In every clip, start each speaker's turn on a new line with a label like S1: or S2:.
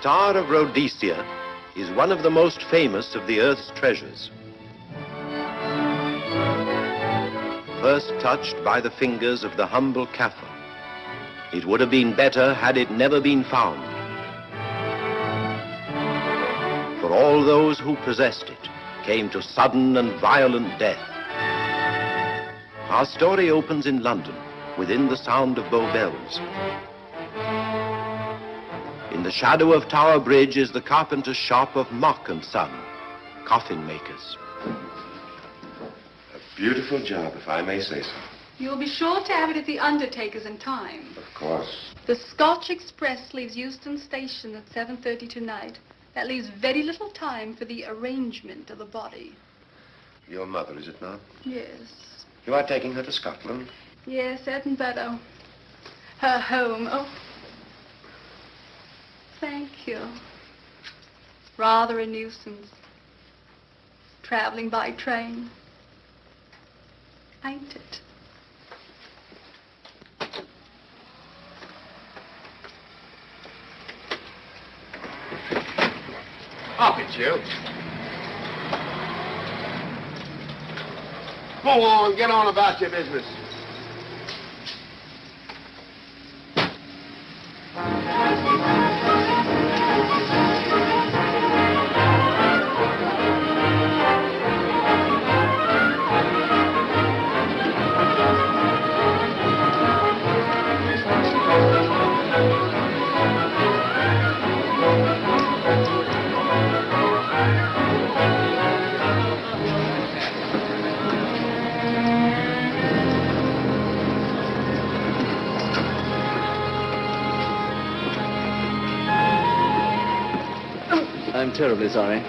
S1: Star of Rhodesia is one of the most famous of the Earth's treasures. First touched by the fingers of the humble Kaffir, it would have been better had it never been found. For all those who possessed it came to sudden and violent death. Our story opens in London, within the sound of Bow Bells. In the shadow of Tower Bridge is the carpenter's shop of Mock and Son, coffin makers.
S2: A beautiful job, if I may say so.
S3: You'll be sure to have it at the undertaker's in time.
S2: Of course.
S3: The Scotch Express leaves Euston Station at 7:30 tonight. That leaves very little time for the arrangement of the body.
S2: Your mother, is it not?
S3: Yes.
S2: You are taking her to Scotland?
S3: Yes, Edinburgh. Her home. Oh. Thank you. Rather a nuisance. Traveling by train. Ain't it?
S2: Up it, you. Go on, get on about your business.
S4: I'm terribly sorry.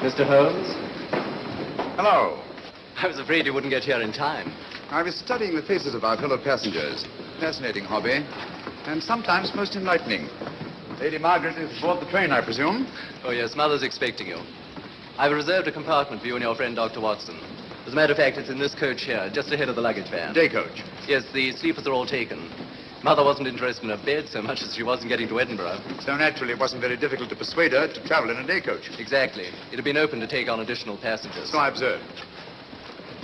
S4: Mr. Holmes?
S5: Hello.
S4: I was afraid you wouldn't get here in time.
S5: I was studying the faces of our fellow passengers. Fascinating hobby, and sometimes most enlightening. Lady Margaret is aboard the train, I presume?
S4: Oh, yes, Mother's expecting you. I've reserved a compartment for you and your friend, Dr. Watson. As a matter of fact, it's in this coach here, just ahead of the luggage van.
S5: Day coach.
S4: Yes, the sleepers are all taken. Mother wasn't interested in a bed so much as she wasn't getting to Edinburgh.
S5: So naturally, it wasn't very difficult to persuade her to travel in a day coach.
S4: Exactly. It had been open to take on additional passengers.
S5: So I observed.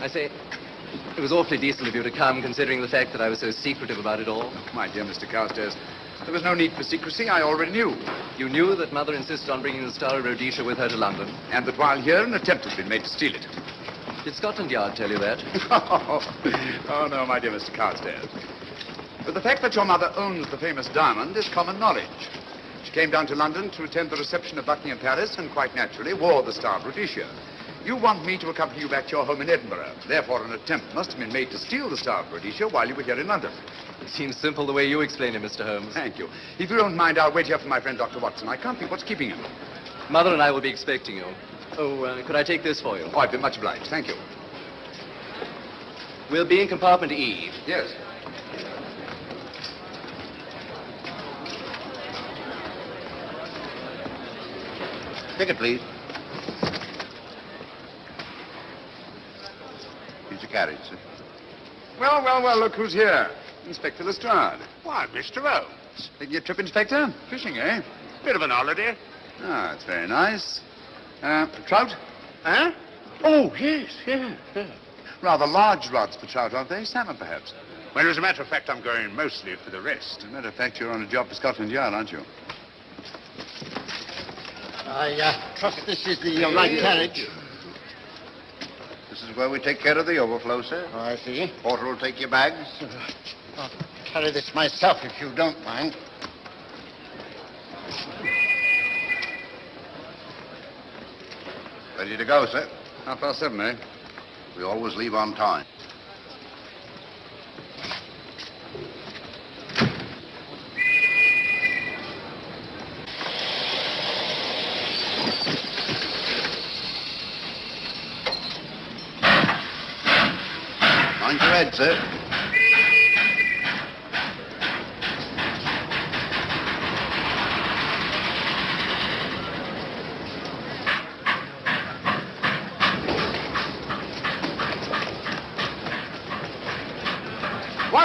S4: I say, it was awfully decent of you to come, considering the fact that I was so secretive about it all.
S5: My dear Mr. Carstairs, there was no need for secrecy. I already knew.
S4: You knew that Mother insisted on bringing the Star of Rhodesia with her to London?
S5: And that while here, an attempt had been made to steal it.
S4: Did Scotland Yard tell you that?
S5: Oh, no, my dear Mr. Carstairs. But the fact that your mother owns the famous diamond is common knowledge. She came down to London to attend the reception of Buckingham Palace and quite naturally wore the Star of Rhodesia. You want me to accompany you back to your home in Edinburgh. Therefore, an attempt must have been made to steal the Star of Rhodesia while you were here in London.
S4: It seems simple the way you explain it, Mr. Holmes.
S5: Thank you. If you don't mind, I'll wait here for my friend, Dr. Watson. I can't think what's keeping him.
S4: Mother and I will be expecting you. Oh, could I take this for you?
S5: Oh, I'd be much obliged. Thank you.
S4: We'll be in compartment E.
S5: Yes.
S2: Ticket, please. Here's your carriage, sir.
S5: Well, look who's here. Inspector Lestrade.
S6: Why, Mr. Holmes.
S5: Taking your trip, Inspector? Fishing, eh?
S6: Bit of an holiday.
S5: Ah, that's very nice. Trout?
S6: Huh? Oh, yes.
S5: Rather large rods for trout, aren't they? Salmon, perhaps?
S6: Well, as a matter of fact, I'm going mostly for the rest.
S5: As a matter of fact, you're on a job for Scotland Yard, aren't you?
S7: I trust this is the right carriage.
S2: This is where we take care of the overflow, sir.
S7: Oh, I see.
S2: Porter will take your bags.
S7: I'll carry this myself if you don't mind.
S2: Ready to go, sir.
S5: 7:30, eh?
S2: We always leave on time. Mind your head, sir.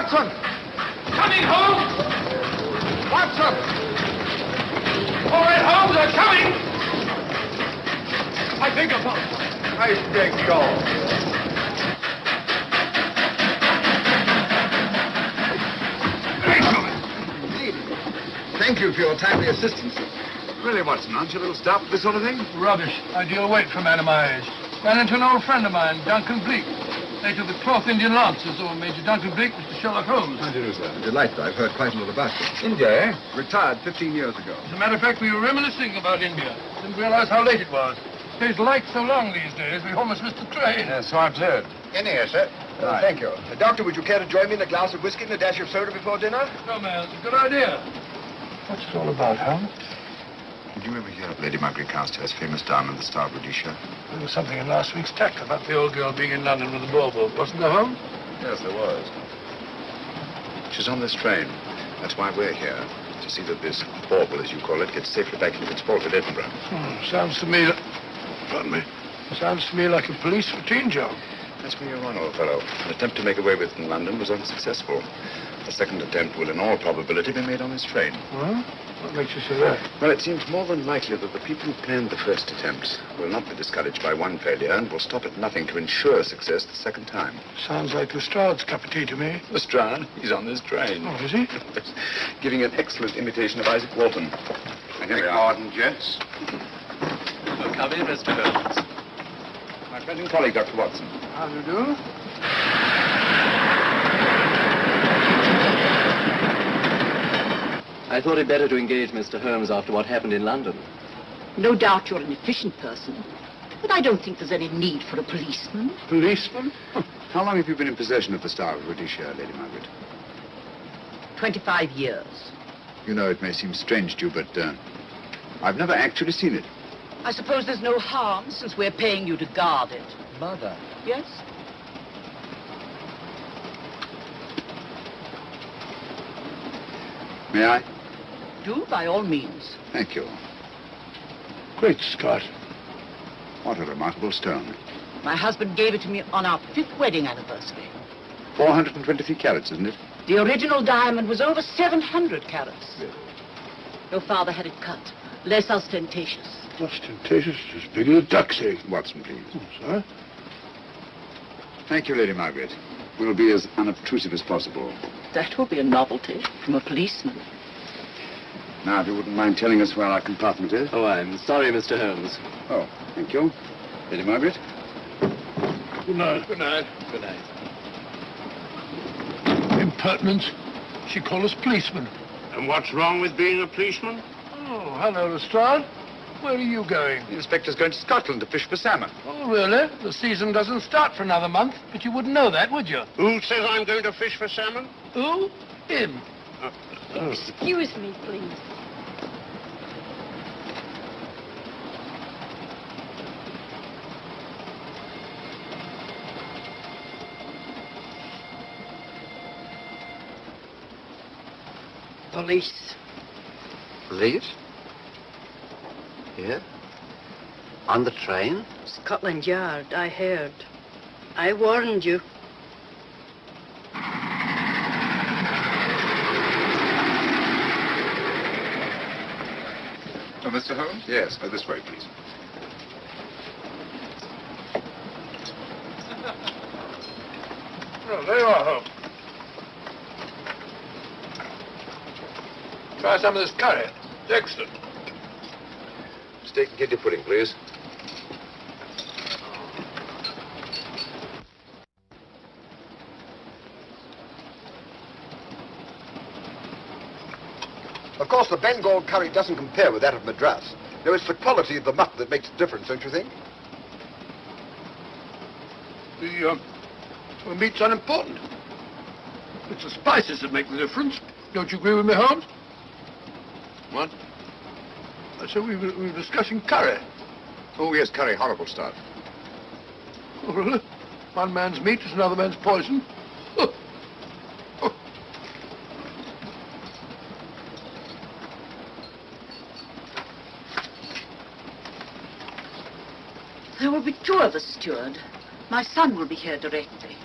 S5: Watson!
S8: Coming, Holmes!
S5: Watson!
S8: All right, Holmes, they're coming! I beg your pardon.
S5: I beg yours.
S2: Thank you for your timely assistance.
S5: Really, Watson, aren't you a little stout for this sort of thing?
S8: Rubbish. Ideal weight for a man of my age. Ran into an old friend of mine, Duncan Bleak. Later of the 12th Indian Lancers, or Major Duncan Bleak, Mr. Sherlock Holmes.
S2: How do you do, sir? Delighted. I've heard quite a lot about you.
S5: India, eh?
S2: Retired 15 years ago.
S8: As a matter of fact, we were reminiscing about India. Didn't realize how late it was. Stays light so long these days, we almost missed the train.
S5: Yes, so I've heard.
S2: In here, sir.
S5: Right.
S2: Thank you. Doctor, would you care to join me in a glass of whiskey and a dash of soda before dinner?
S8: No, man, it's a good idea. What's it all about, Holmes?
S5: Did you ever hear of Lady Margaret Carstairs' famous diamond, the Star of Rhodesia?
S8: There was something in last week's text about the old girl being in London with a bauble, wasn't there, Holmes?
S5: Yes, there was. She's on this train. That's why we're here. To see that this bauble, as you call it, gets safely back into its port at Edinburgh.
S8: Sounds to me... Pardon me. Sounds to me like a police routine job.
S5: That's where you're wrong, old fellow. An attempt to make away with it in London was unsuccessful. A second attempt will, in all probability, be made on this train.
S8: Well, what makes you say that?
S5: Well, it seems more than likely that the people who planned the first attempt will not be discouraged by one failure and will stop at nothing to ensure success the second time.
S8: Sounds like Lestrade's cup of tea to me.
S5: Lestrade? He's on this train.
S8: Oh, is he?
S5: Giving an excellent imitation of Isaac Walton. And here we are.
S2: Pardon, gents.
S4: So come in, Mr. Holmes.
S5: My friend and colleague, Dr. Watson.
S8: How do you do?
S4: I thought it better to engage Mr. Holmes after what happened in London.
S9: No doubt you're an efficient person, but I don't think there's any need for a policeman.
S8: Policeman?
S5: How long have you been in possession of the Star of Rhodesia, Lady Margaret?
S9: 25 years.
S5: You know, it may seem strange to you, but I've never actually seen it.
S9: I suppose there's no harm since we're paying you to guard it.
S4: Mother.
S9: Yes?
S5: May I?
S9: Do, by all means.
S5: Thank you.
S8: Great Scott.
S5: What a remarkable stone.
S9: My husband gave it to me on our 5th wedding anniversary.
S5: 423 carats, isn't it?
S9: The original diamond was over 700 carats. Your father had it cut, less ostentatious.
S8: Ostentatious, as big as a duck's egg.
S5: Watson, please.
S8: Oh, sir?
S5: Thank you, Lady Margaret. We'll be as unobtrusive as possible.
S9: That will be a novelty from a policeman.
S5: Now, if you wouldn't mind telling us where our compartment is.
S4: Oh, I'm sorry, Mr. Holmes.
S5: Oh, thank you. Lady Margaret?
S8: Good night. Good night.
S4: Good night.
S8: Impertinence. She called us policemen.
S6: And what's wrong with being a policeman?
S8: Oh, hello, Lestrade. Where are you going?
S5: The inspector's going to Scotland to fish for salmon.
S8: Oh, really? The season doesn't start for another month, but you wouldn't know that, would you?
S6: Who says I'm going to fish for salmon?
S8: Who? Him.
S3: Excuse me, please.
S7: Police.
S2: Police? Here? On the train?
S7: Scotland Yard, I heard. I warned you.
S5: Oh, Mr. Holmes? Yes, this way, please.
S8: Oh, there you are, Holmes. Try some of this curry. It's excellent.
S5: Steak and kidney pudding, please.
S2: Of course, the Bengal curry doesn't compare with that of Madras. No, it's the quality of the mutton that makes the difference, don't you think?
S8: The meat's unimportant. It's the spices that make the difference. Don't you agree with me, Holmes?
S5: What?
S8: I said we were discussing curry.
S5: Oh, yes, curry, horrible stuff.
S8: Oh, really? One man's meat is another man's poison. Oh. Oh.
S9: There will be 2 of us, steward. My son will be here directly.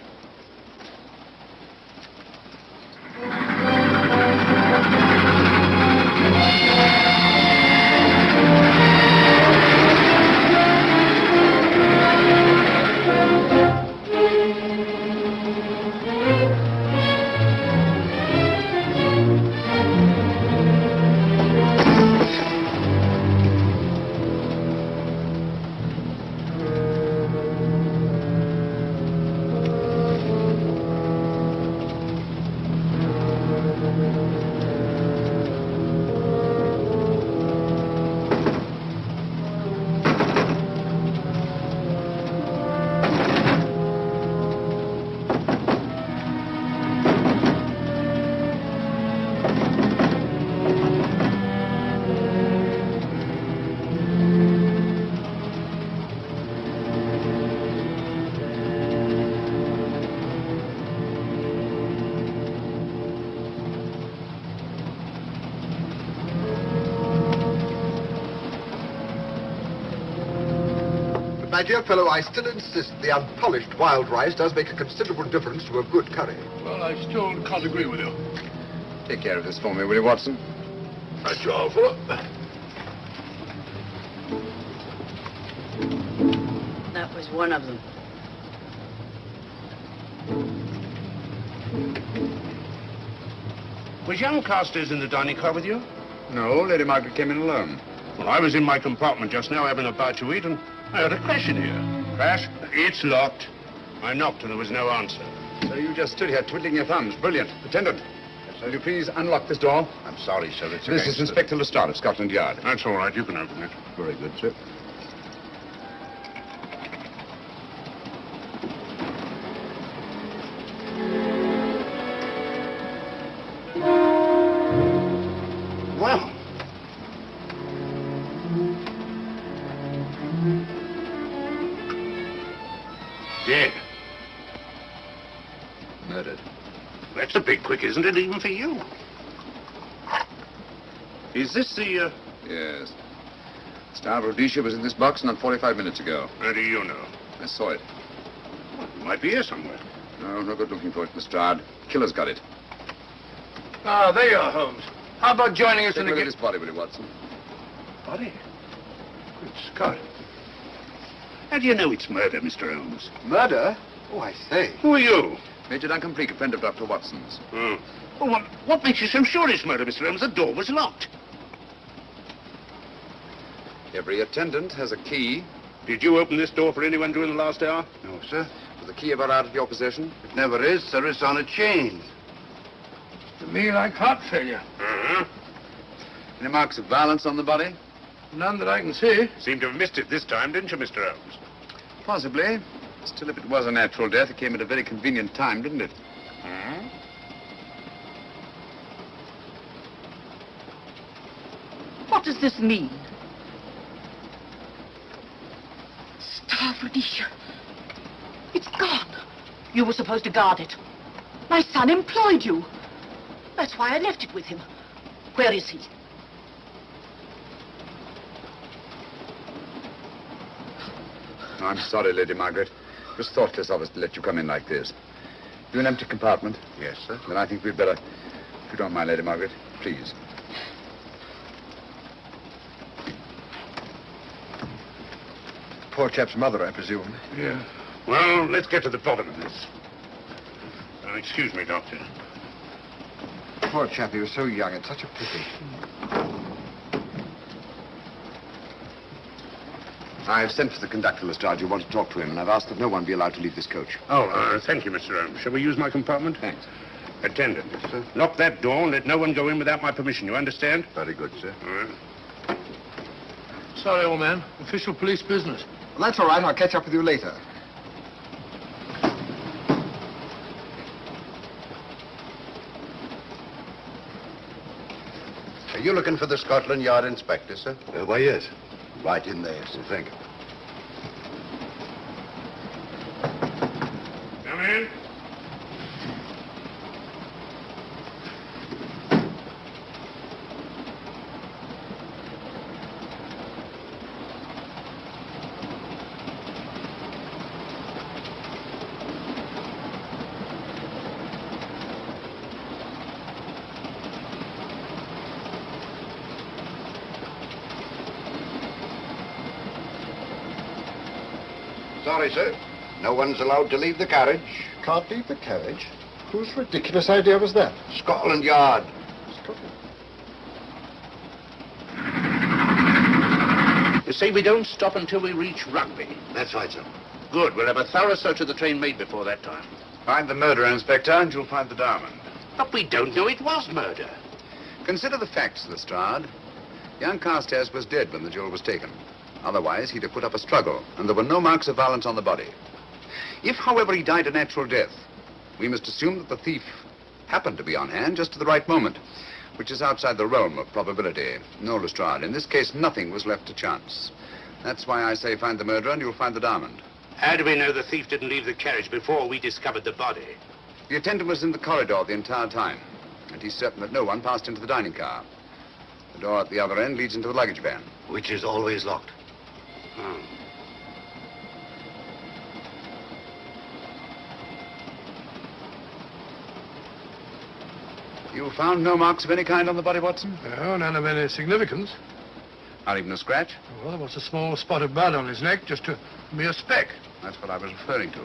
S2: My dear fellow, I still insist the unpolished wild rice does make a considerable difference to a good curry.
S8: Well, I still can't agree with you.
S5: Take care of this for me, will you, Watson?
S8: That's your offer.
S9: That was one of them.
S6: Was young Carstairs in the dining car with you?
S5: No, Lady Margaret came in alone.
S6: Well, I was in my compartment just now having a bite to eat, and I heard a crash in here. Crash? It's locked. I knocked and there was no answer.
S5: So you just stood here twiddling your thumbs. Brilliant. Attendant, will you please unlock this door?
S2: I'm sorry, sir. It's
S5: This is Inspector Lestrade of Scotland Yard.
S6: That's all right. You can open it.
S5: Very good, sir.
S2: Well,
S6: Dead.
S5: Murdered.
S6: That's a bit quick, isn't it, even for you? Is this the,
S5: Yes. Star Rhodesia was in this box not 45 minutes ago.
S6: How do you know?
S5: I saw it.
S6: Well, it might be here somewhere.
S5: No, no good looking for it, Lestrade. Killer's got it.
S8: Ah, there you are, Holmes. How about joining us
S5: Take
S8: in
S5: a
S8: the...
S5: look at this body, will you, Watson?
S6: Body? Good Scott. How do you know it's murder, Mr. Holmes?
S2: murder? Oh, I say.
S6: Who are you?
S5: Major Duncan Bleak, a friend of Dr. Watson's.
S6: Oh. Well, what makes you so sure it's murder, Mr. Holmes? The door was locked.
S5: Every attendant has a key.
S6: Did you open this door for anyone during the last hour?
S2: No, sir.
S5: Was the key ever out of your possession?
S2: It never is, sir. It's on a chain.
S8: To me, like heart failure.
S6: Uh-huh.
S5: Any marks of violence on the body?
S8: None that I can see.
S6: Seemed to have missed it this time, didn't you, Mr. Holmes?
S5: Possibly. Still, if it was a natural death, it came at a very convenient time, didn't it?
S6: Hmm?
S9: What does this mean? Star Rhodesia. It's gone. You were supposed to guard it. My son employed you. That's why I left it with him. Where is he?
S5: Oh, I'm sorry, Lady Margaret. It was thoughtless of us to let you come in like this. You an empty compartment?
S2: Yes, sir.
S5: Then I think we'd better, if you don't mind, Lady Margaret, please.
S2: Poor chap's mother, I presume.
S6: Yeah. Well, let's get to the bottom of this. Excuse me, Doctor.
S2: Poor chap, he was so young. It's such a pity.
S5: I've sent for the conductor, Lestrade. You want to talk to him, and I've asked that no one be allowed to leave this coach.
S6: Oh, thank you, Mr. Holmes. Shall we use my compartment?
S5: Thanks.
S6: Attendant.
S2: Yes, sir.
S6: Lock that door and let no one go in without my permission. You understand?
S2: Very good, sir.
S6: All right.
S8: Sorry, old man. Official police business.
S2: Well, that's all right. I'll catch up with you later. Are you looking for the Scotland Yard inspector, sir? Why, yes. Right in there, sir. Thank you.
S6: Come in.
S2: Sorry, sir. No one's allowed to leave the carriage.
S7: Can't leave the carriage? Whose ridiculous idea was that?
S2: Scotland Yard.
S6: You say we don't stop until we reach Rugby.
S2: That's right, sir.
S6: Good. We'll have a thorough search of the train made before that time.
S5: Find the murderer, Inspector, and you'll find the diamond.
S6: But we don't know it was murder.
S5: Consider the facts, Lestrade. Young Carstairs was dead when the jewel was taken. Otherwise, he'd have put up a struggle, and there were no marks of violence on the body. If, however, he died a natural death, we must assume that the thief happened to be on hand just at the right moment, which is outside the realm of probability. No, Lestrade, in this case, nothing was left to chance. That's why I say find the murderer and you'll find the diamond.
S6: How do we know the thief didn't leave the carriage before we discovered the body?
S5: The attendant was in the corridor the entire time, and he's certain that no one passed into the dining car. The door at the other end leads into the luggage van.
S2: Which is always locked.
S6: Oh.
S5: You found no marks of any kind on the body, Watson?
S8: No, none of any significance.
S5: Not even a scratch?
S8: Well, there was a small spot of blood on his neck, just a mere speck.
S5: That's what I was referring to.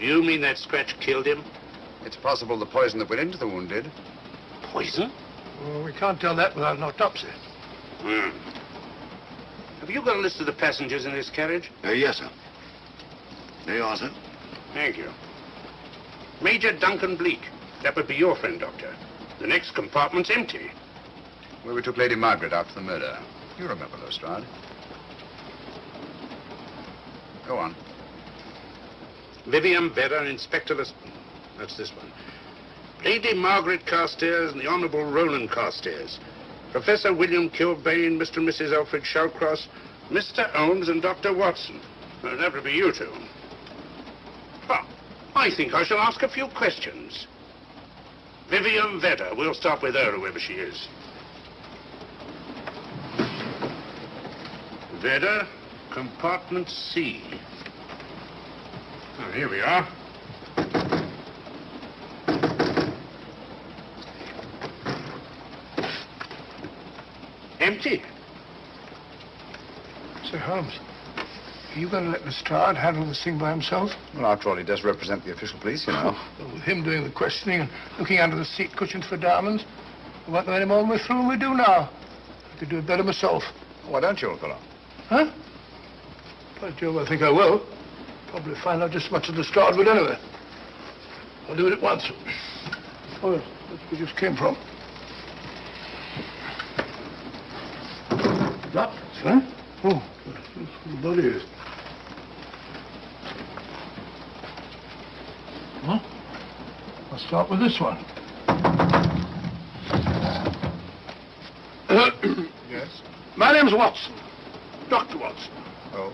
S6: You mean that scratch killed him?
S5: It's possible the poison that went into the wound did.
S6: Poison?
S8: Well, we can't tell that without an autopsy.
S6: Hmm. Have you got a list of the passengers in this carriage?
S2: Yes, sir. There you are, sir.
S6: Thank you. Major Duncan Bleak. That would be your friend, Doctor. The next compartment's empty.
S5: Where we took Lady Margaret after the murder. You remember, Lestrade. Go on.
S6: Vivian Vedder, Inspector That's this one. Lady Margaret Carstairs and the Honourable Roland Carstairs. Professor William Kilbane, Mr. and Mrs. Alfred Shawcross, Mr. Holmes and Dr. Watson. Well, that would be you two. Well, I think I shall ask a few questions. Vivian Vedder. We'll start with her, whoever she is. Vedder, compartment C. Oh, here we are. Empty.
S8: Sir Holmes, are you going to let Lestrade handle this thing by himself?
S5: Well, after all, he does represent the official police, you know.
S8: Well, with him doing the questioning and looking under the seat cushions for diamonds, we won't know any more than we're through and we do now. I could do it better myself.
S5: Why don't you, old fellow?
S8: Huh? By Jove, I think I will. Probably find out just as much as Lestrade would anyway. I'll do it at once. Oh, that's where we just came from. That, huh? Oh, that's where the body is. Huh? I'll start with this one.
S2: Yes?
S8: My name's Watson. Dr. Watson.
S2: Oh.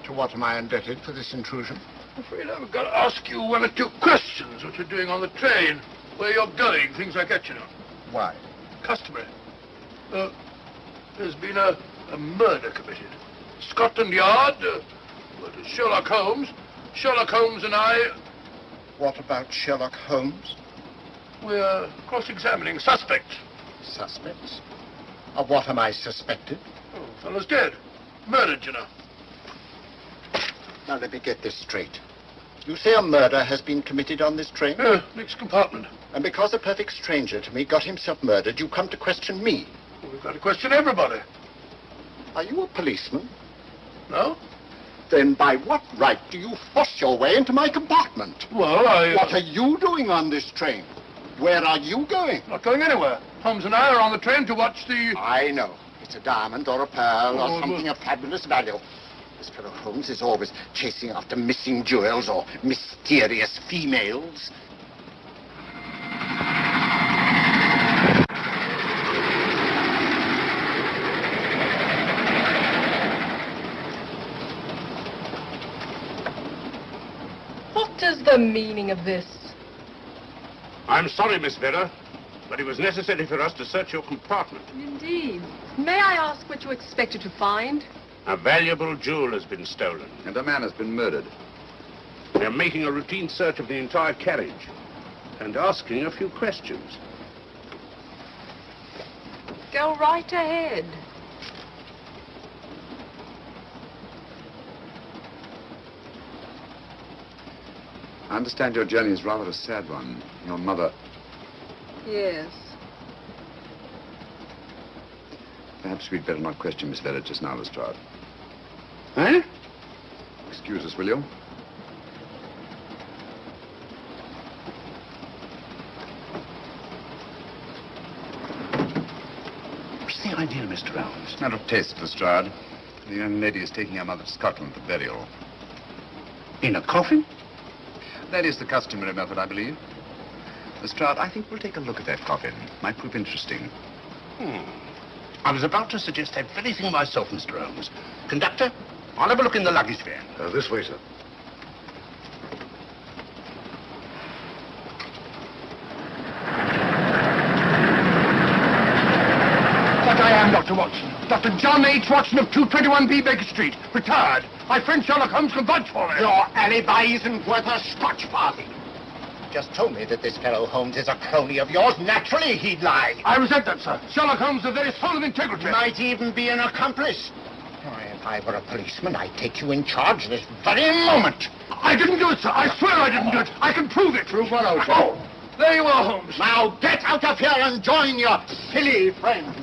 S2: To what am I indebted for this intrusion?
S8: I'm afraid I've got to ask you one or two questions. What you're doing on the train, where you're going, things like that, you know.
S2: Why?
S8: Customary. There's been a murder committed. Scotland Yard, Sherlock Holmes. Sherlock Holmes and I,
S2: What about Sherlock Holmes?
S8: we're cross-examining suspects.
S2: Suspects? Of what am I suspected?
S8: Oh, fellow's dead. Murdered, you know.
S2: Now, let me get this straight. You say a murder has been committed on this train?
S8: Next compartment.
S2: And because a perfect stranger to me got himself murdered, you come to question me.
S8: Well, we've got to question everybody.
S2: Are you a policeman?
S8: No?
S2: Then by what right do you force your way into my compartment?
S8: Well,
S2: What are you doing on this train? Where are you going?
S8: Not going anywhere. Holmes and I are on the train to watch the...
S2: I know. It's a diamond or a pearl
S8: Oh,
S2: or something of fabulous value. This fellow Holmes is always chasing after missing jewels or mysterious females.
S3: What is the meaning of this?
S6: I'm sorry, Miss Vedder, but it was necessary for us to search your compartment.
S3: Indeed. May I ask what you expected to find?
S6: A valuable jewel has been stolen.
S5: And a man has been murdered.
S6: They're making a routine search of the entire carriage and asking a few questions.
S3: Go right ahead.
S5: I understand your journey is rather a sad one. Your mother...
S3: Yes.
S5: Perhaps we'd better not question Miss Vedder just now, Lestrade.
S6: Huh?
S5: Excuse us, will you?
S6: What's the idea, Mr. Holmes?
S5: It's not of taste, Lestrade. The young lady is taking her mother to Scotland for burial.
S6: In a coffin?
S5: That is the customary method, I believe. Lestrade, I think we'll take a look at that coffin. Might prove interesting.
S6: I was about to suggest that very thing myself, Mr. Holmes. Conductor, I'll have a look in the luggage van.
S2: This way, sir.
S8: That I am, Dr. Watson. Dr. John H. Watson of 221B Baker Street. Retired. My friend Sherlock Holmes can vouch for me.
S2: Your alibi isn't worth a Scotch farthing. just told me that this fellow Holmes is a crony of yours. Naturally, he'd lie.
S8: I resent that, sir. Sherlock Holmes is the very soul of integrity.
S2: He might even be an accomplice. Why, if I were a policeman, I'd take you in charge this very moment.
S8: I didn't do it, sir. I swear I didn't do it. I can prove it.
S2: Prove what, Old
S8: Oh, there you are, Holmes.
S2: Now get out of here and join your silly friends.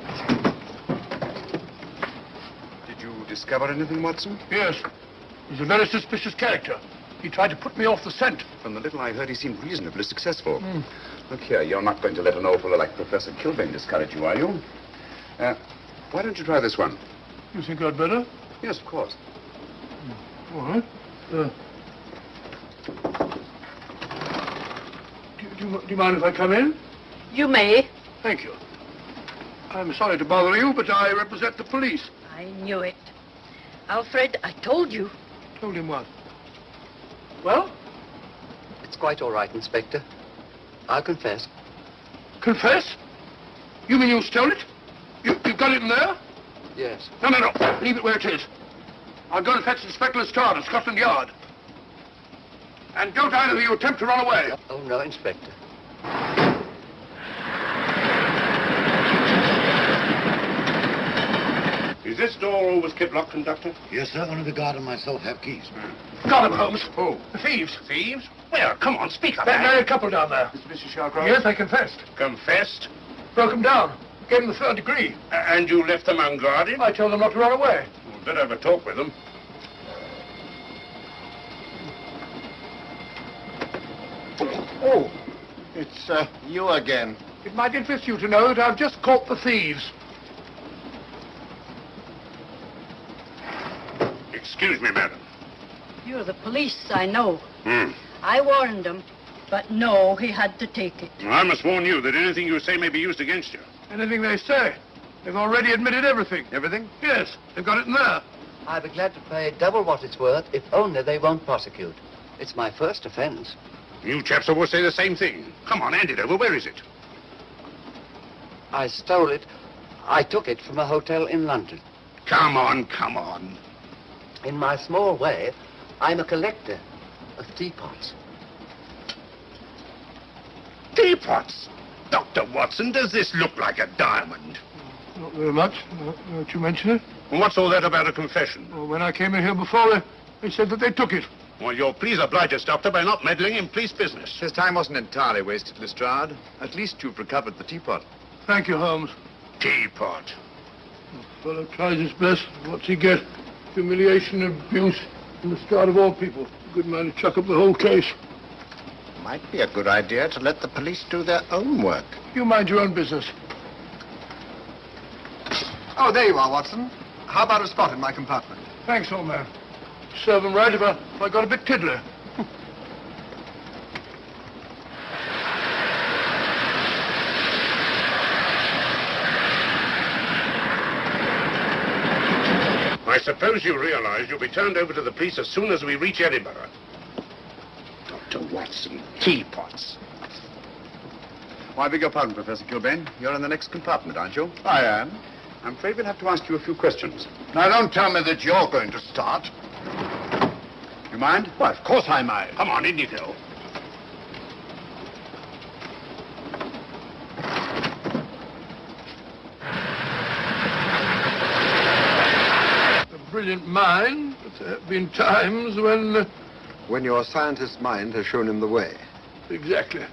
S5: Did you discover anything, Watson?
S8: Yes. He's a very suspicious character. He tried to put me off the scent.
S5: From the little I heard, he seemed reasonably successful. Look here, you're not going to let an old fellow like Professor Kilbane discourage you, are you? Why don't you try this one?
S8: You think I'd better?
S5: Yes, of course.
S8: All right. Do you mind if I come in?
S9: You may.
S8: Thank you. I'm sorry to bother you, but I represent the police.
S9: I knew it. Alfred, I told you.
S8: Told him what? Well?
S4: It's quite all right, Inspector. I'll confess.
S8: Confess? You mean you stole it? You've got it in there?
S4: Yes.
S8: No. Leave it where it is. I'll go and fetch Inspector Lestrade at Scotland Yard. And don't either of you attempt to run away.
S4: Oh, no, Inspector.
S6: Is this door always kept locked, Conductor?
S7: Yes, sir. Only the guard and myself have keys.
S8: Got him, Holmes.
S6: Who?
S8: The thieves.
S6: Thieves? Where? Come on, speak up.
S8: That married couple down there.
S5: Mr. Sherlock?
S8: Yes, I confessed.
S6: Confessed?
S8: Broke them down. Gave them the third degree.
S6: And you left them unguarded?
S8: I told them not to run away.
S6: Well, better have a talk with them.
S2: Oh, it's you again.
S8: It might interest you to know that I've just caught the thieves.
S6: Excuse me, madam.
S9: You're the police, I know.
S6: Hmm.
S9: I warned him, but no, he had to take it.
S6: I must warn you that anything you say may be used against you.
S8: Anything they say. They've already admitted everything.
S5: Everything?
S8: Yes, they've got it in there.
S4: I'd be glad to pay double what it's worth if only they won't prosecute. It's my first offense.
S6: You chaps always say the same thing. Come on, hand it over. Where is it?
S4: I stole it. I took it from a hotel in London.
S6: Come on.
S4: In my small way, I'm a collector of teapots.
S6: Teapots? Dr. Watson, does this look like a diamond?
S8: Not very much, now that you mention it.
S6: Well, what's all that about a confession?
S8: Well, when I came in here before, they said that they took it.
S6: Well, you'll please oblige us, Doctor, by not meddling in police business.
S5: His time wasn't entirely wasted, Lestrade. At least you've recovered the teapot.
S8: Thank you, Holmes.
S6: Teapot.
S8: The fellow tries his best. What's he get? Humiliation and abuse in the start of all people. Good man to chuck up the whole case.
S2: Might be a good idea to let the police do their own work.
S8: You mind your own business.
S5: Oh, there you are, Watson. How about a spot in my compartment?
S8: Thanks, old man. Serve them right if I got a bit tiddler.
S6: I suppose you realize you'll be turned over to the police as soon as we reach Edinburgh. Dr. Watson, teapots.
S5: Oh, I beg your pardon, Professor Kilbane. You're in the next compartment, aren't you?
S2: I am.
S5: I'm afraid we'll have to ask you a few questions.
S2: Now, don't tell me that you're going to start.
S5: You mind?
S2: Why, of course I mind.
S6: Come on, in you go.
S8: A brilliant mind, but there have been times when...
S5: When your scientist's mind has shown him the way.
S8: Exactly.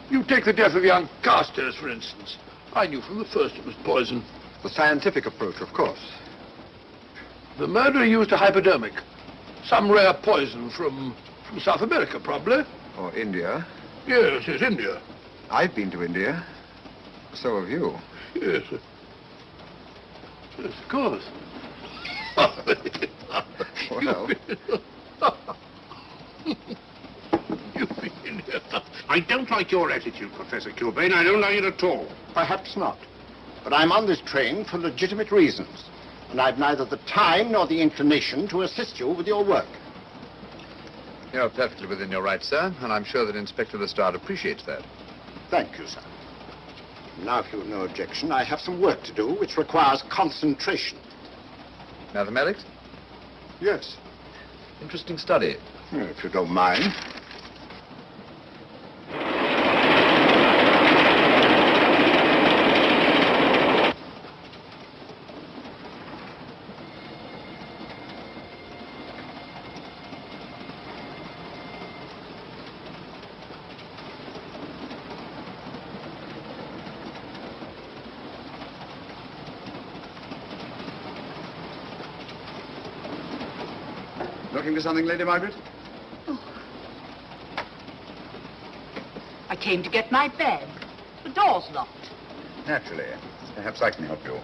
S8: You take the death of young Carstairs, for instance. I knew from the first it was poison.
S5: The scientific approach, of course.
S8: The murderer used a hypodermic. Some rare poison from South America, probably.
S5: Or India.
S8: Yes, India.
S5: I've been to India. So have you.
S8: Yes. Yes, of course.
S5: Well.
S8: You've been here.
S6: I don't like your attitude, Professor Kilbane. I don't like it at all.
S2: Perhaps not. But I'm on this train for legitimate reasons. And I've neither the time nor the inclination to assist you with your work.
S5: You're perfectly within your rights, sir, and I'm sure that Inspector Lestrade appreciates that.
S2: Thank you, sir. Now, if you've no objection, I have some work to do which requires concentration.
S5: Mathematics?
S2: Yes.
S5: Interesting study.
S2: If you don't mind.
S5: Looking for something, Lady Margaret?
S9: Oh. I came to get my bag. The door's locked.
S5: Naturally. Perhaps I can help you.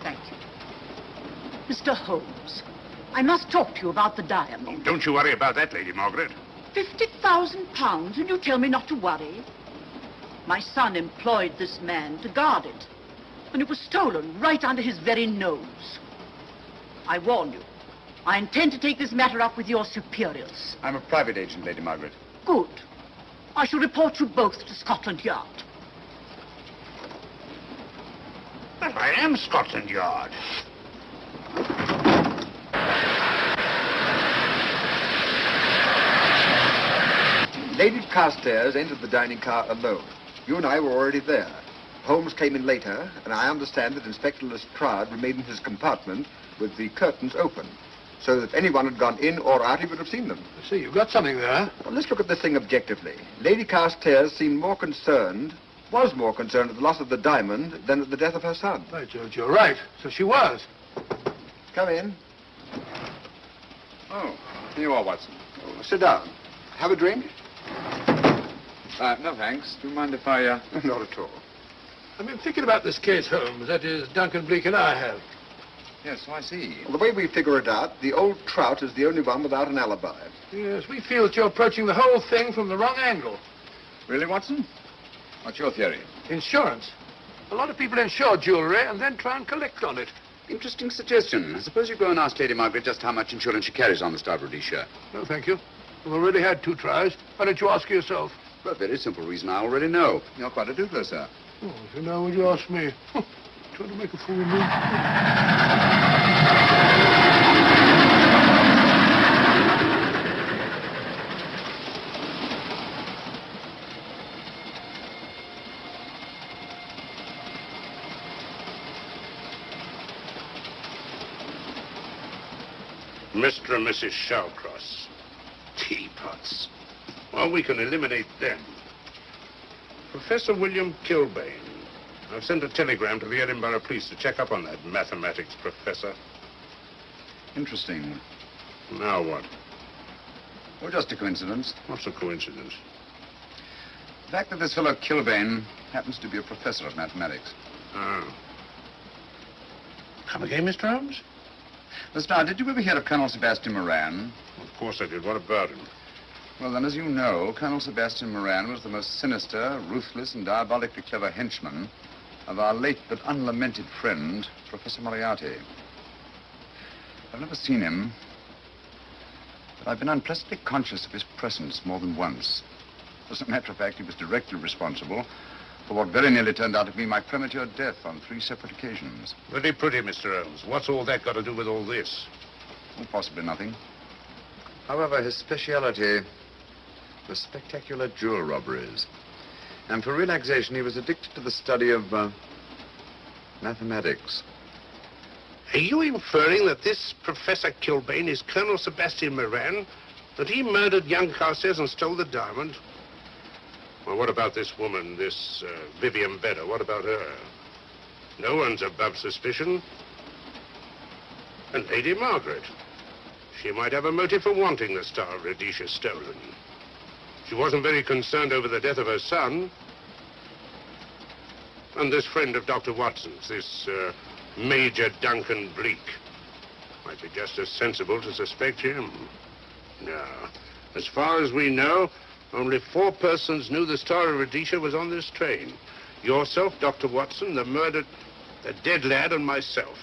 S9: Thank you. Mr. Holmes, I must talk to you about the diamond.
S6: Oh, don't you worry about that, Lady Margaret.
S9: £50,000, and you tell me not to worry? My son employed this man to guard it, and it was stolen right under his very nose. I warn you, I intend to take this matter up with your superiors.
S5: I'm a private agent, Lady Margaret.
S9: Good. I shall report you both to Scotland Yard.
S6: But I am Scotland Yard.
S5: Lady Carstairs entered the dining car alone. You and I were already there. Holmes came in later, and I understand that Inspector Lestrade remained in his compartment with the curtains open, so that if anyone had gone in or out, he would have seen them.
S8: I see, you've got something there.
S5: Well, let's look at this thing objectively. Lady Carstairs seemed was more concerned at the loss of the diamond than at the death of her son.
S8: By George, you're right. So she was.
S5: Come in. Oh, here you are, Watson. Oh, sit down. Have a drink? No, thanks. Do you mind if I, Not at all.
S8: I've been thinking about this case, Holmes. That is, Duncan Bleak and I have.
S5: Yes, so I see. Well, the way we figure it out, the old trout is the only one without an alibi.
S8: Yes, we feel that you're approaching the whole thing from the wrong angle.
S5: Really, Watson? What's your theory?
S8: Insurance. A lot of people insure jewelry and then try and collect on it.
S5: Interesting suggestion. Suppose you go and ask Lady Margaret just how much insurance she carries on the Star Rhodesia.
S8: No, thank you. We've already had 2 tries. Why don't you ask her yourself?
S5: For a very simple reason I already know. You're quite a doodler, sir.
S8: Oh, if you know, would you ask me? Trying to make a fool of me.
S6: Mr. and Mrs. Shawcross. Teapots. Well, we can eliminate them. Professor William Kilbane. I've sent a telegram to the Edinburgh police to check up on that mathematics professor.
S5: Interesting.
S6: Now what?
S5: Well, just a coincidence.
S6: What's a coincidence?
S5: The fact that this fellow Kilbane happens to be a professor of mathematics.
S6: Ah. Come again, Mr. Holmes?
S5: Now, did you ever hear of Colonel Sebastian Moran?
S6: Of course I did. What about him?
S5: Well, then, as you know, Colonel Sebastian Moran was the most sinister, ruthless, and diabolically clever henchman of our late but unlamented friend, Professor Moriarty. I've never seen him, but I've been unpleasantly conscious of his presence more than once. As a matter of fact, he was directly responsible for what very nearly turned out to be my premature death on 3 separate occasions.
S6: Very pretty, Mr. Holmes. What's all that got to do with all this?
S5: Well, possibly nothing. However, his speciality was spectacular jewel robberies. And for relaxation, he was addicted to the study of mathematics.
S6: Are you inferring that this Professor Kilbane is Colonel Sebastian Moran? That he murdered young Carstairs and stole the diamond? Well, what about this woman, this Vivian Bedder? What about her? No one's above suspicion. And Lady Margaret. She might have a motive for wanting the Star of Rhodesia stolen. She wasn't very concerned over the death of her son. And this friend of Dr. Watson's, this Major Duncan Bleak, might be just as sensible to suspect him. No. As far as we know, only 4 persons knew the Star of Rhodesia was on this train. Yourself, Dr. Watson, the dead lad, and myself.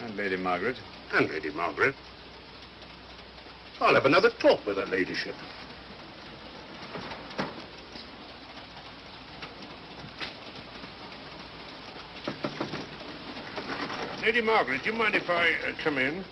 S5: And Lady Margaret.
S6: And Lady Margaret. I'll have another talk with her ladyship. Lady Margaret, do you mind if I come in?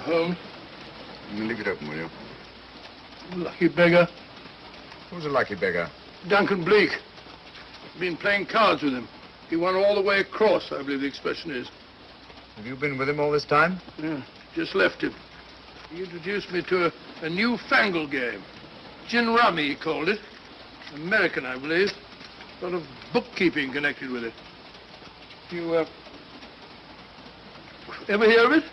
S8: Holmes.
S5: Leave it open, will you?
S8: Lucky beggar.
S5: Who's a lucky beggar?
S8: Duncan Bleak. Been playing cards with him. He won all the way across, I believe the expression is.
S5: Have you been with him all this time?
S8: Yeah, just left him. He introduced me to a newfangled game. Gin rummy, he called it. American, I believe. A lot of bookkeeping connected with it. You, ever hear of it?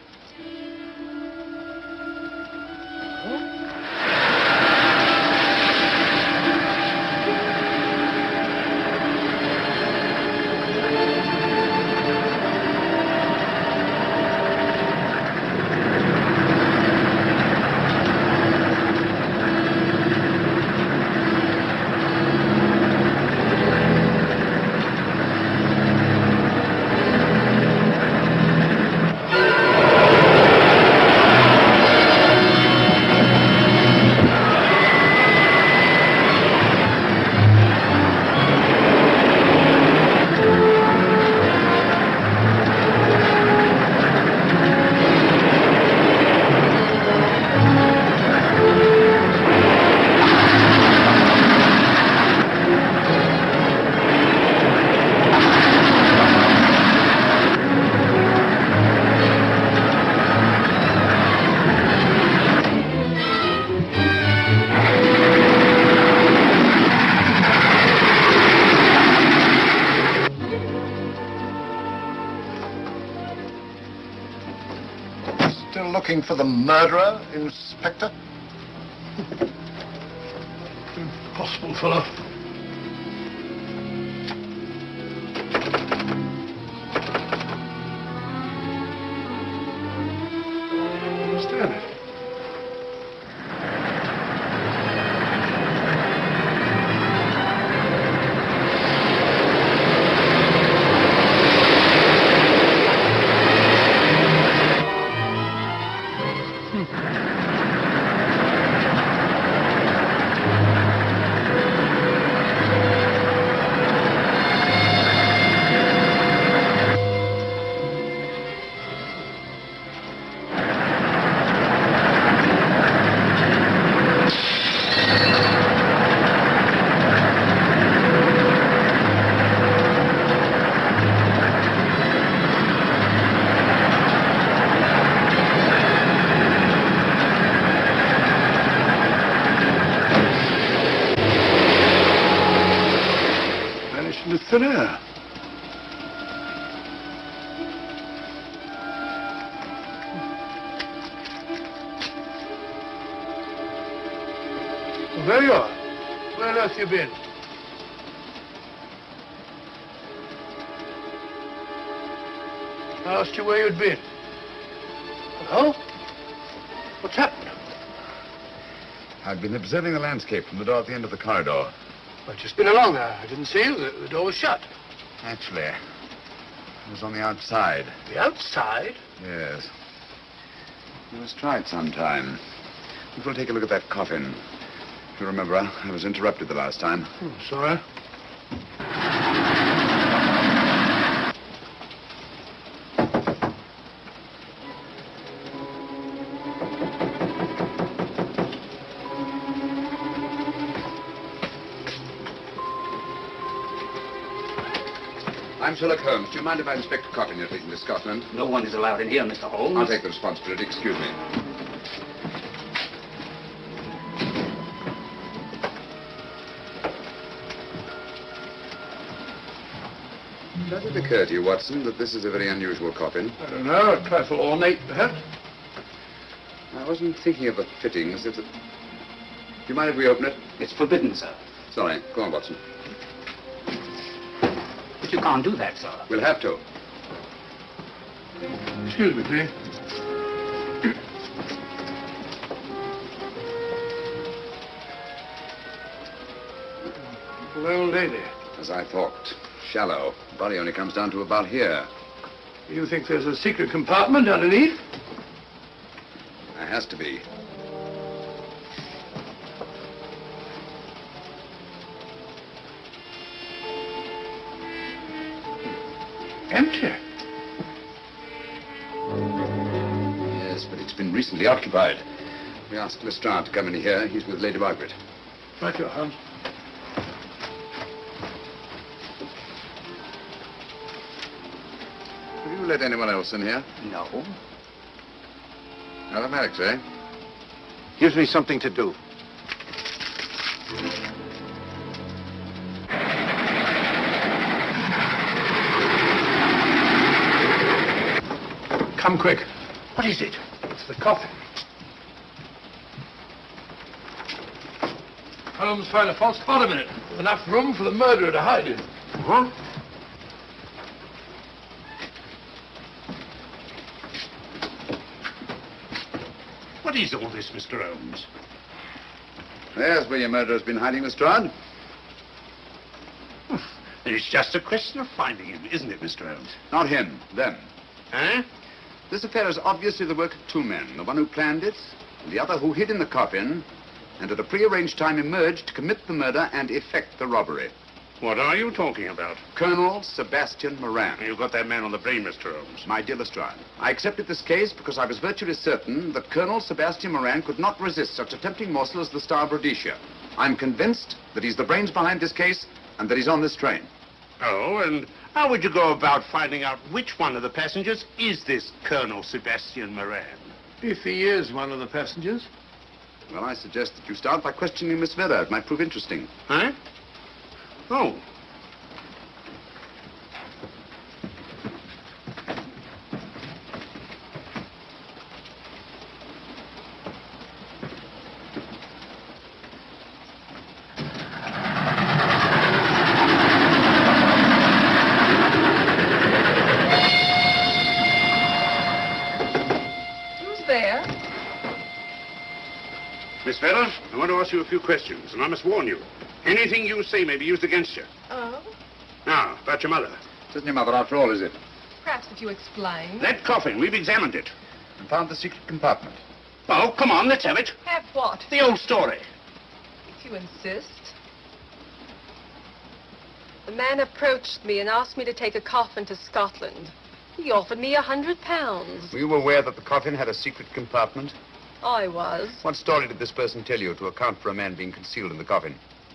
S2: Still looking for the murderer, Inspector?
S8: Impossible, fellow. I don't understand it. Into thin air. Well, there you are. Where on earth you been? I asked you where you'd been. Hello? What's happened?
S5: I've been observing the landscape from the door at the end of the corridor.
S8: I've just been along there. I didn't see you. The door was shut.
S5: Actually, I was on the outside.
S8: The outside?
S5: Yes. You must try it sometime. We'll take a look at that coffin. If you remember, I was interrupted the last time.
S8: Sorry.
S5: I'm Sherlock Holmes. Do you mind if I inspect a coffin you're taking to Scotland?
S10: No one is allowed in here, Mr. Holmes.
S5: I'll take the responsibility. Excuse me. Does it occur to you, Watson, that this is a very unusual coffin?
S8: I don't know. A trifle ornate, perhaps.
S5: I wasn't thinking of the fittings. Do you mind if we open it?
S10: It's forbidden, sir.
S5: Sorry. Go on, Watson.
S10: But you can't do that, sir.
S5: We'll have to.
S8: Excuse me, please. Little old lady.
S5: As I thought. Shallow. Body only comes down to about here.
S8: You think there's a secret compartment underneath?
S5: There has to be.
S8: Empty.
S5: Yes, but it's been recently occupied. We asked Lestrade to come in here. He's with Lady Margaret.
S8: Right, your Holmes.
S5: Have you let anyone else in here?
S2: No.
S5: Mathematics, eh?
S2: Gives me something to do.
S8: Come quick.
S2: What is it?
S8: It's the coffin. Holmes found a false bottom in it, with enough room for the murderer to hide in.
S2: Huh?
S6: What is all this, Mr. Holmes?
S5: There's where your murderer's been hiding, Lestrade.
S6: It's just a question of finding him, isn't it, Mr. Holmes?
S5: Not him, them.
S6: Eh?
S5: This affair is obviously the work of two men. The one who planned it, and the other who hid in the coffin, and at a prearranged time emerged to commit the murder and effect the robbery.
S6: What are you talking about?
S5: Colonel Sebastian Moran.
S6: You've got that man on the brain, Mr. Holmes.
S5: My dear Lestrade, I accepted this case because I was virtually certain that Colonel Sebastian Moran could not resist such a tempting morsel as the Star of Rhodesia. I'm convinced that he's the brains behind this case and that he's on this train.
S6: Oh, and how would you go about finding out which one of the passengers is this Colonel Sebastian Moran?
S8: If he is one of the passengers.
S5: Well, I suggest that you start by questioning Miss Vera. It might prove interesting.
S6: Huh? Oh. Miss Vera, I want to ask you a few questions, and I must warn you. Anything you say may be used against you.
S11: Oh?
S6: Now, about your mother.
S5: It isn't your mother after all, is it?
S11: Perhaps if you explain.
S6: That coffin, we've examined it.
S5: And found the secret compartment.
S6: Oh, come on, let's have it.
S11: Have what?
S6: The old story.
S11: If you insist. The man approached me and asked me to take a coffin to Scotland. He offered me £100.
S5: Were you aware that the coffin had a secret compartment?
S11: I was.
S5: What story did this person tell you to account for a man being concealed in the coffin?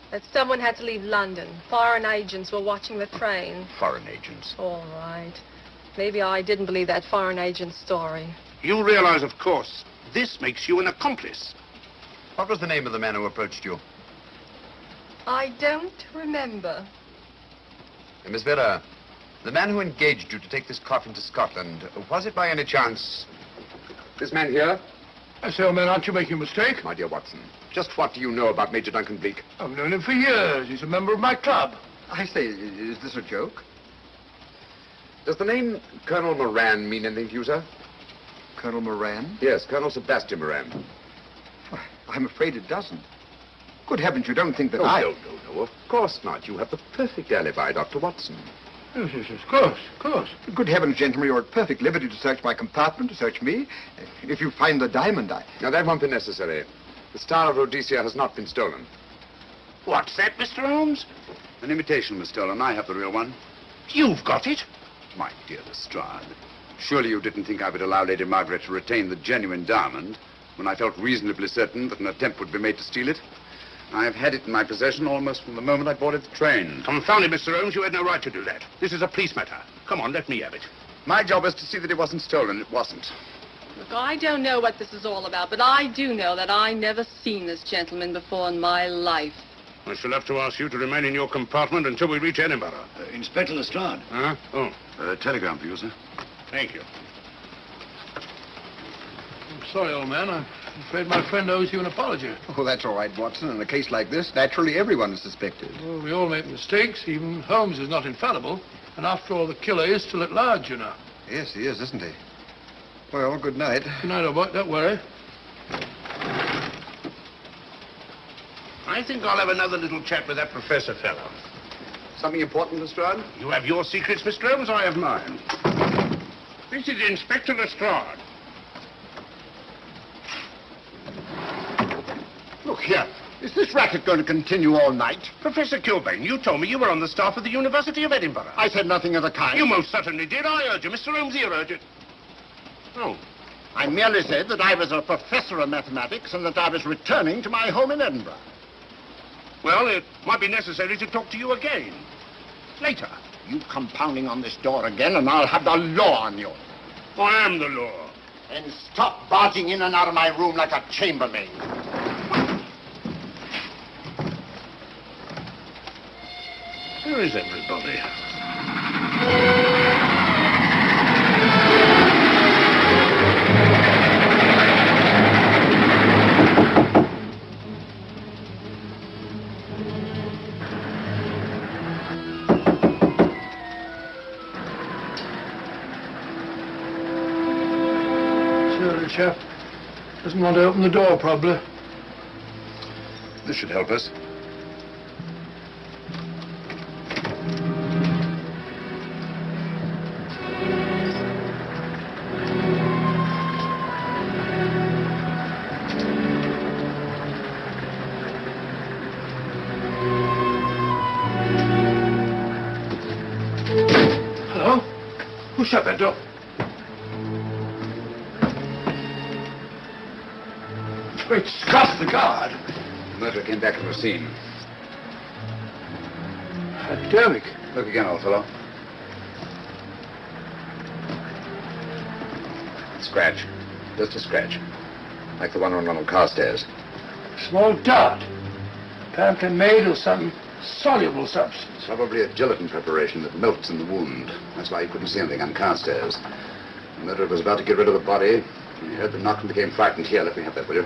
S11: That someone had to leave London. Foreign agents were watching the train.
S5: Foreign agents.
S11: All right. Maybe I didn't believe that foreign agent story.
S6: You realize, of course, this makes you an accomplice.
S5: What was the name of the man who approached you?
S11: I don't remember.
S5: Miss Vera, the man who engaged you to take this coffin to Scotland, was it by any chance this man here?
S8: I say, old man, aren't you making a mistake?
S5: My dear Watson, just what do you know about Major Duncan Bleak?
S8: I've known him for years. He's a member of my club.
S5: I say, is this a joke? Does the name Colonel Moran mean anything to you, sir?
S2: Colonel Moran?
S5: Yes, Colonel Sebastian Moran.
S2: Why, I'm afraid it doesn't. Good heavens, you don't think that
S5: No, of course not. You have the perfect alibi, Dr. Watson.
S8: Yes, of course.
S2: Good heavens, gentlemen, you're at perfect liberty to search my compartment, to search me. If you find the diamond,
S5: Now, that won't be necessary. The Star of Rhodesia has not been stolen.
S6: What's that, Mr. Holmes?
S5: An imitation was stolen. I have the real one.
S6: You've got it.
S5: My dear Lestrade, surely you didn't think I would allow Lady Margaret to retain the genuine diamond when I felt reasonably certain that an attempt would be made to steal it? I've had it in my possession almost from the moment I boarded the train.
S6: Confound it, Mr. Holmes, you had no right to do that. This is a police matter. Come on, let me have it.
S5: My job is to see that it wasn't stolen. It wasn't.
S11: Look, I don't know what this is all about, but I do know that I never seen this gentleman before in my life.
S6: I shall have to ask you to remain in your compartment until we reach Edinburgh.
S10: Inspector Lestrade.
S6: Huh? Oh,
S5: Telegram for you, sir.
S6: thank you.
S8: I'm sorry, old man. I'm afraid my friend owes you an apology.
S2: Oh, that's all right, Watson. In a case like this, naturally everyone is suspected.
S8: Well, we all make mistakes. Even Holmes is not infallible. And after all, the killer is still at large, you know.
S2: Yes, he is, isn't he? Well, good night.
S8: Good night, old boy. Don't worry.
S6: I think I'll have another little chat with that professor fellow.
S5: Something important, Lestrade?
S6: You have your secrets, Mr. Holmes, I have mine. This is Inspector Lestrade.
S2: Look here. Is this racket going to continue all night?
S6: Professor Kilbane, you told me you were on the staff of the University of Edinburgh.
S2: I said nothing of the kind.
S6: You most certainly did. I urge you. Mr. Holmes here urged it. Oh,
S2: I merely said that I was a professor of mathematics and that I was returning to my home in Edinburgh.
S6: Well, it might be necessary to talk to you again. Later.
S2: You come pounding on this door again and I'll have the law on you.
S6: I am the law.
S2: And stop barging in and out of my room like a chambermaid.
S6: Where is everybody?
S8: Sorry, chap. Doesn't want to open the door, probably.
S5: This should help us.
S8: Hello? Who shut that door? Great Scott, the guard.
S5: The murderer came back to the scene.
S8: Derrick.
S5: Look again, old fellow. Scratch. Just a scratch. Like the one on one of Carstairs.
S8: Small dot. Apparently made of some soluble substance.
S5: Probably a gelatin preparation that melts in the wound. That's why you couldn't see anything on Carstairs. The murderer was about to get rid of the body. He heard the knock and became frightened. Here, let me have that, will you?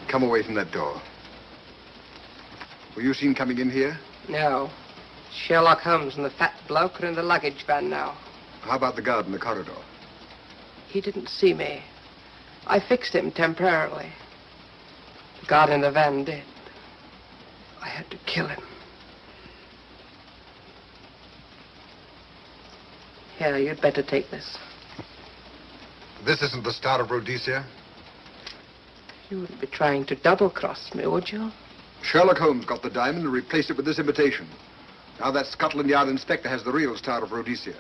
S5: Come away from that door. Were you seen coming in here?
S12: No. Sherlock Holmes and the fat bloke are in the luggage van now.
S5: How about the guard in the corridor?
S12: He didn't see me. I fixed him temporarily. The guard in the van did. I had to kill him. Here, you'd better take this.
S5: This isn't the Star of Rhodesia?
S12: You wouldn't be trying to double-cross me, would you?
S5: Sherlock Holmes got the diamond and replaced it with this imitation. Now that Scotland Yard inspector has the real Star of Rhodesia.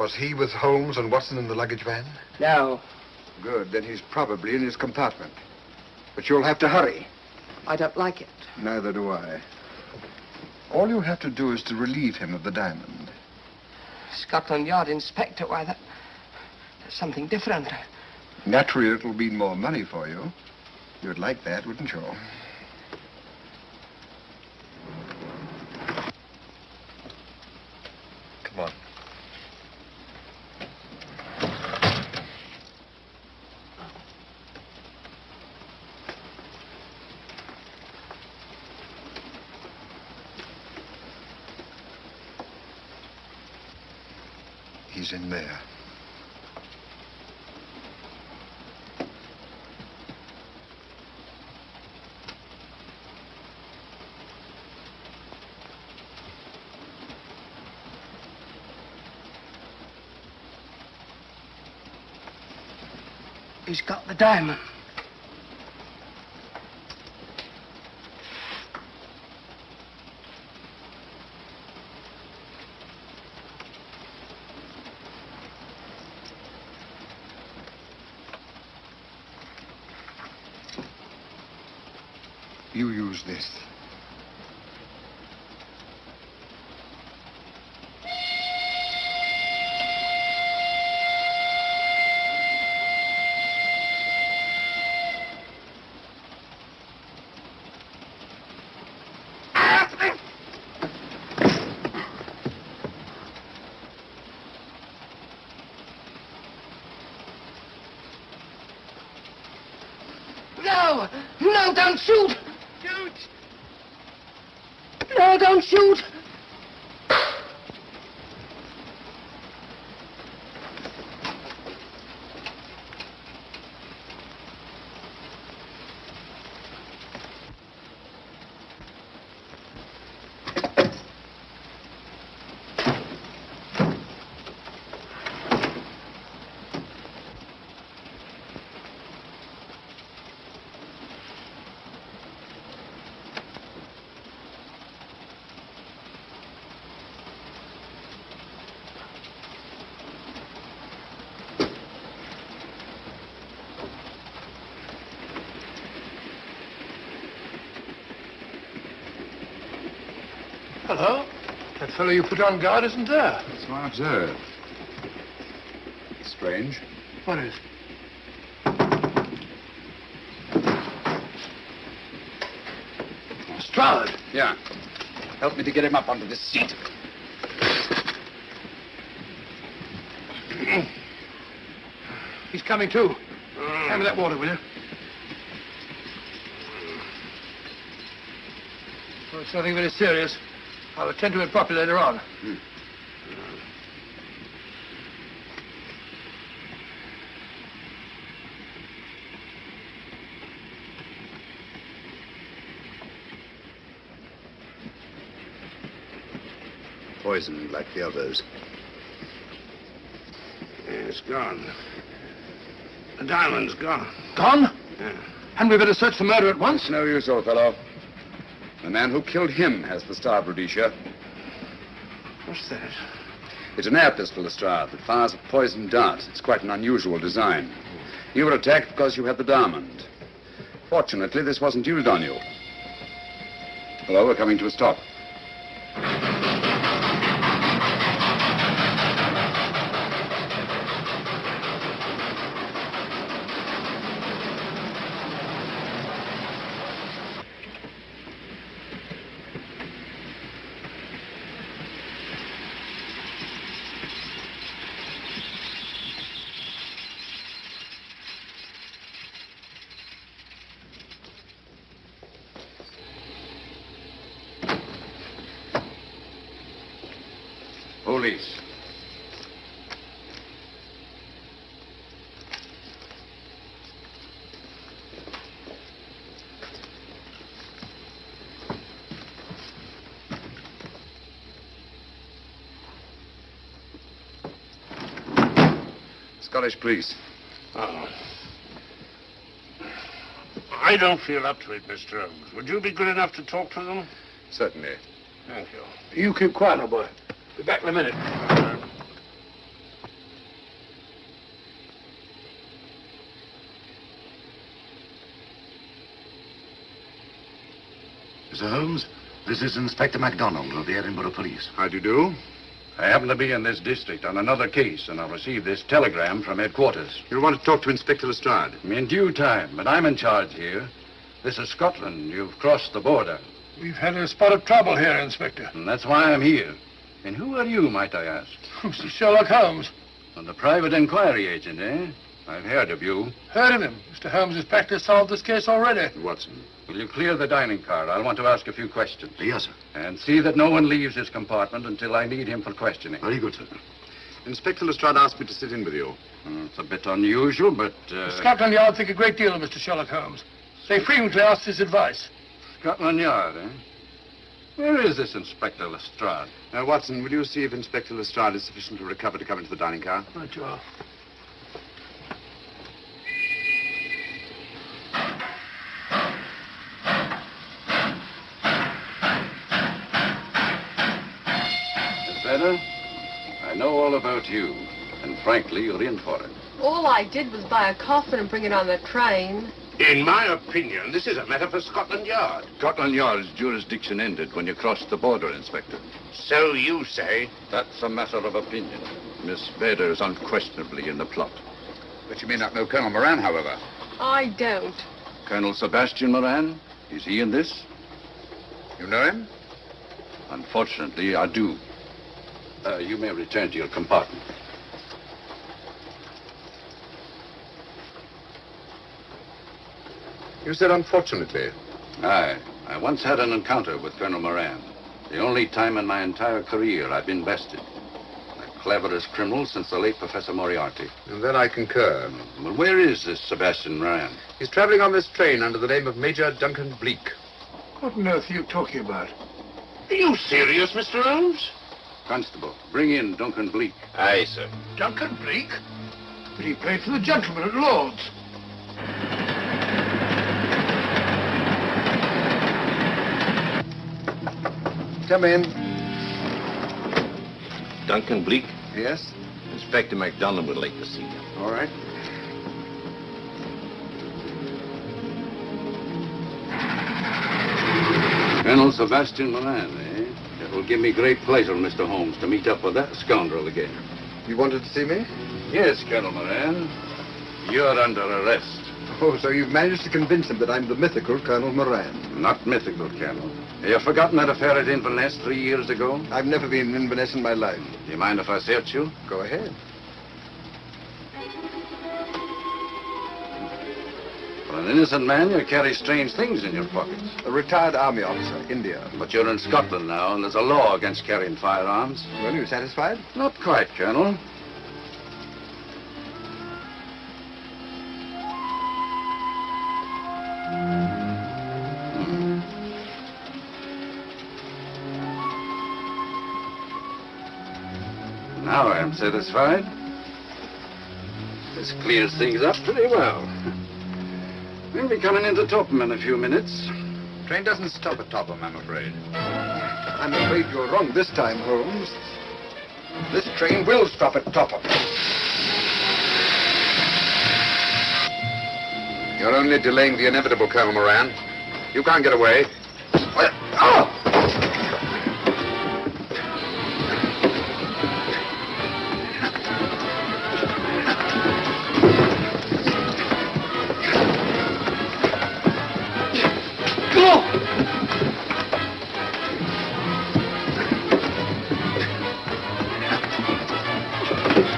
S5: Was he with Holmes and Watson in the luggage van?
S12: No.
S5: Good, then he's probably in his compartment. But you'll have to hurry.
S12: I don't like it.
S5: Neither do I. All you have to do is to relieve him of the diamond.
S12: Scotland Yard inspector, why, that's something different.
S5: Naturally, it'll mean more money for you. You'd like that, wouldn't you? Come on. He's in there.
S12: He's got the diamond.
S5: You use this.
S12: No! No, don't shoot! Shoot! No, don't shoot!
S8: Hello? That fellow you put on guard isn't there.
S5: So I observed. Strange.
S8: What is? Lestrade.
S5: Yeah. Help me to get him up onto this seat.
S8: He's coming too. Hand me that water, will you? Well, it's nothing very serious. I'll attend to it properly later on.
S5: Poisoned like the others.
S6: It's gone. The diamond's gone.
S8: Gone?
S6: Yeah.
S8: Hadn't we better search the murder at once?
S5: It's no use, old fellow. The man who killed him has the star, Rhodesia.
S8: What's that?
S5: It's an air pistol, Lestrade, that fires a poisoned dart. It's quite an unusual design. You were attacked because you had the diamond. Fortunately, this wasn't used on you. Hello, we're coming to a stop. Police. Scottish police.
S6: Oh. I don't feel up to it, Mr. Holmes. Would you be good enough to talk to them?
S5: Certainly.
S6: Thank you.
S8: You keep quiet, old boy. Be back in a minute.
S13: Mr. Holmes, this is Inspector MacDonald of the Edinburgh Police.
S5: How do you do?
S13: I happen to be in this district on another case, and I received this telegram from headquarters.
S5: You want to talk to Inspector Lestrade?
S13: In due time, but I'm in charge here. This is Scotland. You've crossed the border.
S8: We've had a spot of trouble here, Inspector.
S13: And that's why I'm here. And who are you, might I ask?
S8: Mr. Sherlock Holmes.
S13: And the private inquiry agent, eh? I've heard of you.
S8: Heard of him. Mr. Holmes has practically solved this case already.
S5: Watson.
S13: Will you clear the dining car? I'll want to ask a few questions. Yes, sir. And see that no one leaves his compartment until I need him for questioning. Very good, sir.
S5: Inspector Lestrade asked me to sit in with you.
S13: It's a bit unusual, but...
S8: Scotland Yard think a great deal of Mr. Sherlock Holmes. They frequently ask his advice.
S13: Scotland Yard, eh? Where is this Inspector Lestrade?
S5: Watson, will you see if Inspector Lestrade is sufficiently recovered to come into the dining car?
S8: Right, you are.
S13: Better? I know all about you. And frankly, you're in for it.
S12: All I did was buy a coffin and bring it on the train.
S6: In my opinion, this is a matter for Scotland Yard.
S13: Scotland Yard's jurisdiction ended when you crossed the border, Inspector.
S6: So you say?
S13: That's a matter of opinion. Miss Vader is unquestionably in the plot.
S5: But you may not know Colonel Moran, however.
S11: I don't.
S13: Colonel Sebastian Moran? Is he in this?
S5: You know him?
S13: Unfortunately, I do. You may return to your compartment.
S5: You said unfortunately.
S13: Aye. I once had an encounter with Colonel Moran. The only time in my entire career I've been bested. The cleverest criminal since the late Professor Moriarty.
S5: And then I concur.
S13: Well, where is this Sebastian Moran?
S5: He's traveling on this train under the name of Major Duncan Bleak.
S8: What on earth are you talking about?
S6: Are you serious, Mr. Holmes?
S13: Constable, bring in Duncan Bleak.
S6: Aye, sir.
S8: Duncan Bleak? But he played for the gentleman at Lord's.
S5: Come in.
S1: Duncan Bleak?
S5: Yes?
S1: Inspector MacDonald would like to see you.
S5: All right.
S13: Colonel Sebastian Moran, eh? It will give me great pleasure, Mr. Holmes, to meet up with that scoundrel again.
S5: You wanted to see me?
S13: Yes, Colonel Moran. You're under arrest.
S5: Oh, so you've managed to convince him that I'm the mythical Colonel Moran.
S13: Not mythical, Colonel. Have you forgotten that affair at Inverness 3 years ago?
S5: I've never been in Inverness in my life.
S13: Do you mind if I search you?
S5: Go ahead.
S13: For an innocent man, you carry strange things in your pockets.
S5: A retired army officer, India.
S13: But you're in Scotland now, and there's a law against carrying firearms.
S5: Well, you satisfied?
S13: Not quite, Colonel. Now I'm satisfied. This clears things up pretty well. We'll be coming into Topham in a few minutes.
S5: Train doesn't stop at Topham, I'm afraid.
S2: I'm afraid you're wrong this time, Holmes. This train will stop at Topham.
S5: You're only delaying the inevitable, Colonel Moran. You can't get away. Oh!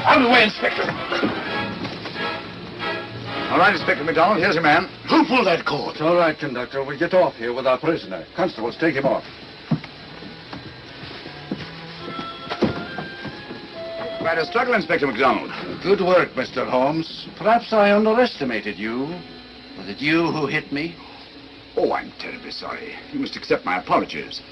S5: Out of the way, Inspector. All right, Inspector MacDonald, here's your man.
S6: Who pulled that cord?
S13: It's all right, conductor. We'll get off here with our prisoner. Constables, take him off.
S5: Quite a struggle, Inspector MacDonald.
S10: Good work, Mr. Holmes. Perhaps I underestimated you. Was it you who hit me?
S5: Oh, I'm terribly sorry. You must accept my apologies.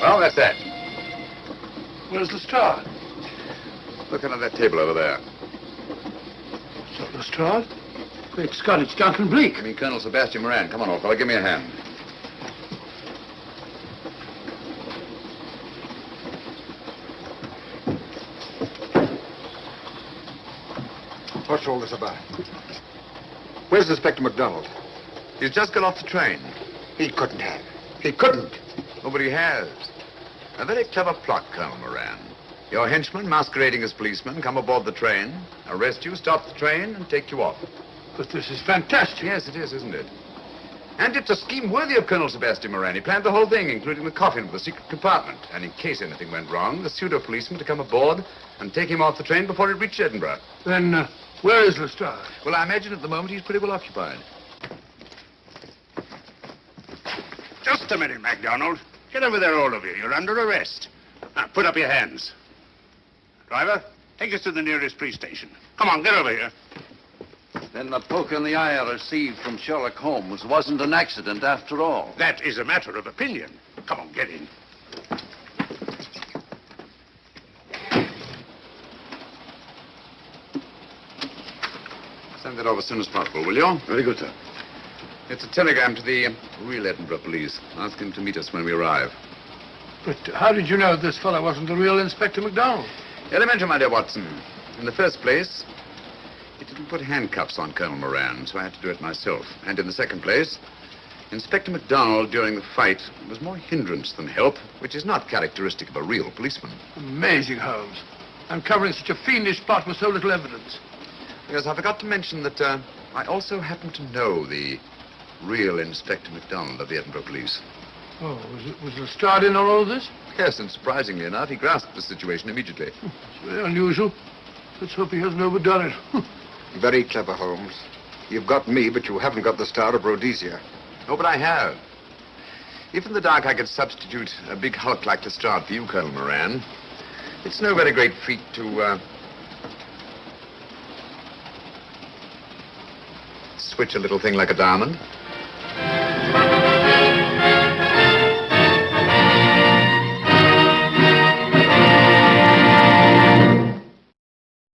S5: Well, that's that.
S8: Where's Lestrade?
S5: Look under that table over there.
S8: It's not Lestrade. Great Scott, it's Duncan Bleak.
S5: I mean, Colonel Sebastian Moran. Come on, old fellow, give me a hand.
S2: What's all this about?
S5: Where's Inspector MacDonald? He's just got off the train.
S2: He couldn't have. He couldn't.
S5: Nobody has. A very clever plot, Colonel Moran. Your henchmen, masquerading as policemen, come aboard the train, arrest you, stop the train, and take you off.
S8: But this is fantastic.
S5: Yes, it is, isn't it? And it's a scheme worthy of Colonel Sebastian Moran. He planned the whole thing, including the coffin with the secret compartment. And in case anything went wrong, the pseudo-policeman to come aboard and take him off the train before it reached Edinburgh.
S8: Then, where is Lestrade?
S5: Well, I imagine at the moment he's pretty well occupied.
S6: Just a minute, MacDonald. Get over there, all of you. You're under arrest. Now, put up your hands. Driver, take us to the nearest police station. Come on, get over here.
S10: Then the poke in the eye I received from Sherlock Holmes wasn't an accident after all.
S6: That is a matter of opinion. Come on, get in.
S5: Send that over as soon as possible, will you?
S6: Very good, sir.
S5: It's a telegram to the real Edinburgh police. Ask him to meet us when we arrive.
S8: But how did you know this fellow wasn't the real Inspector MacDonald?
S5: Elementary, my dear Watson. In the first place, he didn't put handcuffs on Colonel Moran, so I had to do it myself. And in the second place, Inspector MacDonald, during the fight, was more hindrance than help, which is not characteristic of a real policeman.
S8: Amazing, Holmes. Uncovering such a fiendish plot with so little evidence.
S5: Yes, I forgot to mention that I also happen to know the real Inspector MacDonald of the Edinburgh Police.
S8: Oh, was Lestrade in on all of this?
S5: Yes, and surprisingly enough, he grasped the situation immediately.
S8: It's very unusual. Let's hope he hasn't overdone it.
S14: Very clever, Holmes. You've got me, but you haven't got the Star of Rhodesia.
S5: Oh, but I have. If in the dark I could substitute a big hulk like Lestrade for you, Colonel Moran, it's no very great feat to, switch a little thing like a diamond.